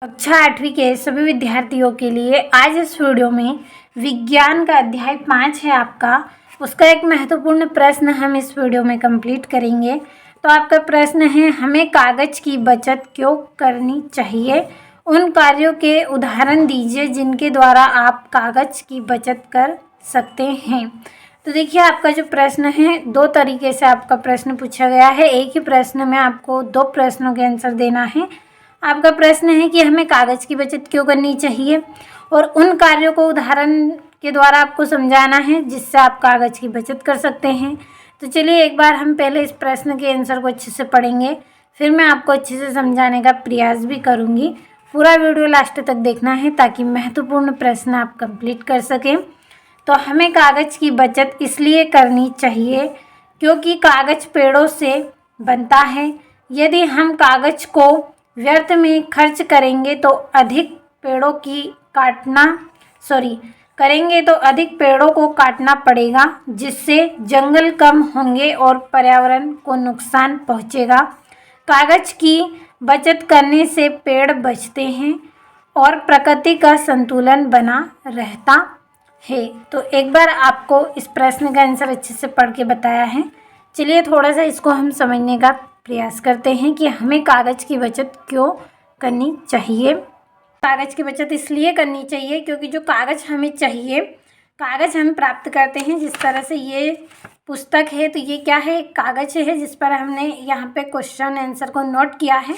कक्षा 8वीं के सभी विद्यार्थियों के लिए आज इस वीडियो में विज्ञान का अध्याय 5 है आपका, उसका एक महत्वपूर्ण प्रश्न हम इस वीडियो में कंप्लीट करेंगे। तो आपका प्रश्न है, हमें कागज की बचत क्यों करनी चाहिए? उन कार्यों के उदाहरण दीजिए जिनके द्वारा आप कागज की बचत कर सकते हैं। तो देखिए, आपका जो प्रश्न है दो तरीके से आपका प्रश्न पूछा गया है। एक ही प्रश्न में आपको दो प्रश्नों के आंसर देना है। आपका प्रश्न है कि हमें कागज़ की बचत क्यों करनी चाहिए और उन कार्यों को उदाहरण के द्वारा आपको समझाना है जिससे आप कागज़ की बचत कर सकते हैं। तो चलिए एक बार हम पहले इस प्रश्न के आंसर को अच्छे से पढ़ेंगे, फिर मैं आपको अच्छे से समझाने का प्रयास भी करूँगी। पूरा वीडियो लास्ट तक देखना है ताकि महत्वपूर्ण प्रश्न आप कंप्लीट कर सकें। तो हमें कागज़ की बचत इसलिए करनी चाहिए क्योंकि कागज़ पेड़ों से बनता है। यदि हम कागज़ को व्यर्थ में खर्च करेंगे तो अधिक पेड़ों को काटना पड़ेगा, जिससे जंगल कम होंगे और पर्यावरण को नुकसान पहुंचेगा। कागज़ की बचत करने से पेड़ बचते हैं और प्रकृति का संतुलन बना रहता है। तो एक बार आपको इस प्रश्न का आंसर अच्छे से पढ़ के बताया है। चलिए थोड़ा सा इसको हम समझने का प्रयास करते हैं कि हमें कागज़ की बचत क्यों करनी चाहिए। कागज़ की बचत इसलिए करनी चाहिए क्योंकि जो कागज़ हमें चाहिए, कागज़ हम प्राप्त करते हैं। जिस तरह से ये पुस्तक है तो ये क्या है, कागज़ है जिस पर हमने यहाँ पे क्वेश्चन आंसर को नोट किया है।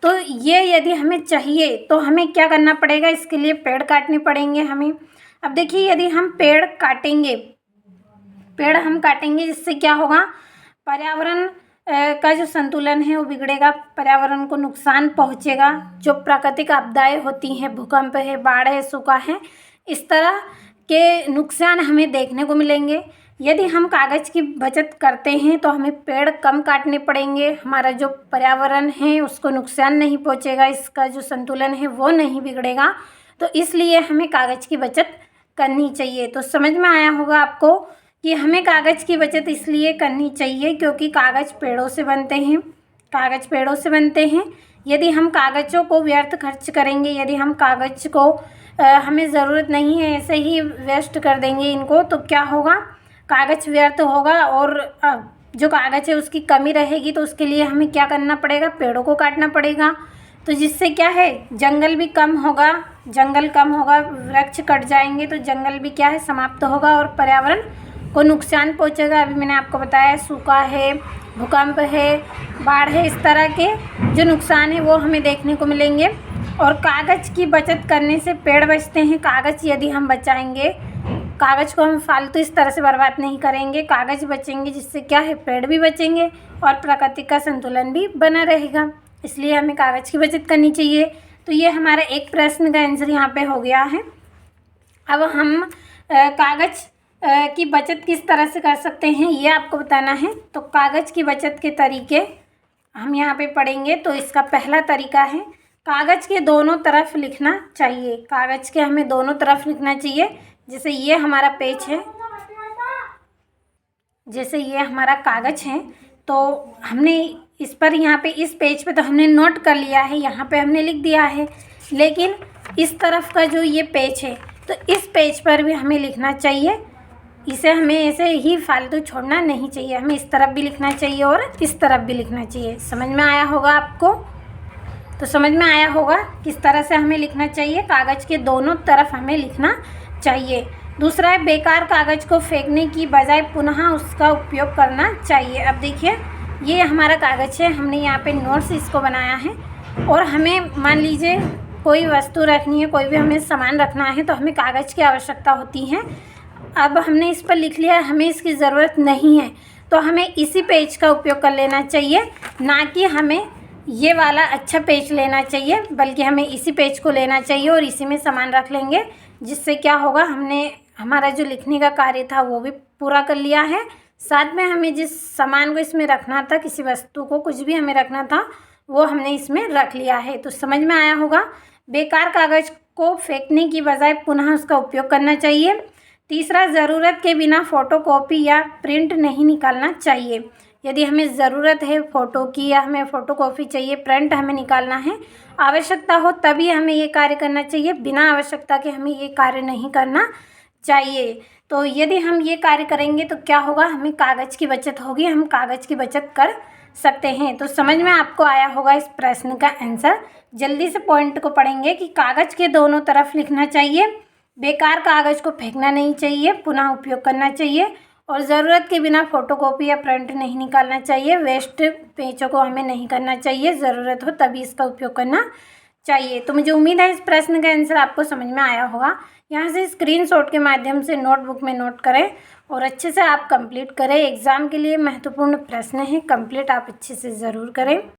तो ये यदि हमें चाहिए तो हमें क्या करना पड़ेगा, इसके लिए पेड़ काटने पड़ेंगे हमें। अब देखिए, यदि हम पेड़ हम काटेंगे जिससे क्या होगा, पर्यावरण का जो संतुलन है वो बिगड़ेगा, पर्यावरण को नुकसान पहुंचेगा। जो प्राकृतिक आपदाएं होती हैं, भूकंप है, बाढ़ है, सूखा है, इस तरह के नुकसान हमें देखने को मिलेंगे। यदि हम कागज़ की बचत करते हैं तो हमें पेड़ कम काटने पड़ेंगे, हमारा जो पर्यावरण है उसको नुकसान नहीं पहुंचेगा, इसका जो संतुलन है वो नहीं बिगड़ेगा। तो इसलिए हमें कागज़ की बचत करनी चाहिए। तो समझ में आया होगा आपको कि हमें कागज़ की बचत इसलिए करनी चाहिए क्योंकि कागज़ पेड़ों से बनते हैं। यदि हम कागज़ों को व्यर्थ खर्च करेंगे, यदि हम कागज़ को हमें ज़रूरत नहीं है ऐसे ही वेस्ट कर देंगे इनको, तो क्या होगा, कागज़ व्यर्थ होगा और जो कागज़ है उसकी कमी रहेगी। तो उसके लिए हमें क्या करना पड़ेगा, पेड़ों को काटना पड़ेगा। तो जिससे क्या है, जंगल कम होगा, वृक्ष कट जाएंगे तो जंगल भी क्या है, समाप्त होगा और पर्यावरण को नुकसान पहुंचेगा। अभी मैंने आपको बताया, सूखा है, भूकंप है, बाढ़ है, इस तरह के जो नुकसान है वो हमें देखने को मिलेंगे। और कागज़ की बचत करने से पेड़ बचते हैं। कागज़ यदि हम बचाएंगे, कागज़ को हम फालतू इस तरह से बर्बाद नहीं करेंगे, कागज़ बचेंगे जिससे क्या है, पेड़ भी बचेंगे और प्रकृति का संतुलन भी बना रहेगा। इसलिए हमें कागज़ की बचत करनी चाहिए। तो ये हमारा एक प्रश्न का आंसर यहाँ पे हो गया है। अब हम कागज़ की बचत किस तरह से कर सकते हैं ये आपको बताना है। तो कागज़ की बचत के तरीके हम यहाँ पे पढ़ेंगे। तो इसका पहला तरीका है, कागज़ के दोनों तरफ लिखना चाहिए। कागज़ के हमें दोनों तरफ लिखना चाहिए। जैसे ये हमारा पेज है, जैसे ये हमारा कागज़ है, तो हमने इस पर यहाँ पे इस पेज पे तो हमने नोट कर लिया है, यहाँ पे हमने लिख दिया है। लेकिन इस तरफ का जो ये पेज है तो इस पेज पर भी हमें लिखना चाहिए। इसे हमें ऐसे ही फालतू छोड़ना नहीं चाहिए, हमें इस तरफ भी लिखना चाहिए और इस तरफ भी लिखना चाहिए। समझ में आया होगा आपको? तो समझ में आया होगा किस तरह से हमें लिखना चाहिए। कागज़ के दोनों तरफ हमें लिखना चाहिए। दूसरा है, बेकार कागज़ को फेंकने की बजाय पुनः उसका उपयोग करना चाहिए। अब देखिए, ये हमारा कागज़ है, हमने यहाँ पे नोट्स इसको बनाया है और हमें मान लीजिए कोई वस्तु रखनी है, कोई भी हमें सामान रखना है तो हमें कागज़ की आवश्यकता होती है। अब हमने इस पर लिख लिया, हमें इसकी ज़रूरत नहीं है, तो हमें इसी पेज का उपयोग कर लेना चाहिए, ना कि हमें ये वाला अच्छा पेज लेना चाहिए, बल्कि हमें इसी पेज को लेना चाहिए और इसी में सामान रख लेंगे। जिससे क्या होगा, हमने हमारा जो लिखने का कार्य था वो भी पूरा कर लिया है। साथ में हमें जिस सामान को इसमें रखना था, किसी वस्तु को कुछ भी हमें रखना था, वो हमने इसमें रख लिया है। तो समझ में आया होगा, बेकार कागज़ को फेंकने की बजाय पुनः उसका उपयोग करना चाहिए। तीसरा, ज़रूरत के बिना फ़ोटोकॉपी या प्रिंट नहीं निकालना चाहिए। यदि हमें ज़रूरत है फ़ोटो की या हमें फ़ोटोकॉपी चाहिए, प्रिंट हमें निकालना है, आवश्यकता हो तभी हमें ये कार्य करना चाहिए, बिना आवश्यकता के हमें ये कार्य नहीं करना चाहिए। तो यदि हम ये कार्य करेंगे तो क्या होगा, हमें कागज़ की बचत होगी, हम कागज़ की बचत कर सकते हैं। तो समझ में आपको आया होगा इस प्रश्न का आंसर। जल्दी से पॉइंट को पढ़ेंगे कि कागज़ के दोनों तरफ लिखना चाहिए, बेकार कागज़ को फेंकना नहीं चाहिए, पुनः उपयोग करना चाहिए, और ज़रूरत के बिना फ़ोटोकॉपी या प्रिंट नहीं निकालना चाहिए, वेस्ट पेजों को हमें नहीं करना चाहिए, ज़रूरत हो तभी इसका उपयोग करना चाहिए। तो मुझे उम्मीद है इस प्रश्न का आंसर आपको समझ में आया होगा। यहाँ से स्क्रीनशॉट के माध्यम से नोटबुक में नोट करें और अच्छे से आप कंप्लीट करें। एग्ज़ाम के लिए महत्वपूर्ण प्रश्न हैं, कंप्लीट आप अच्छे से ज़रूर करें।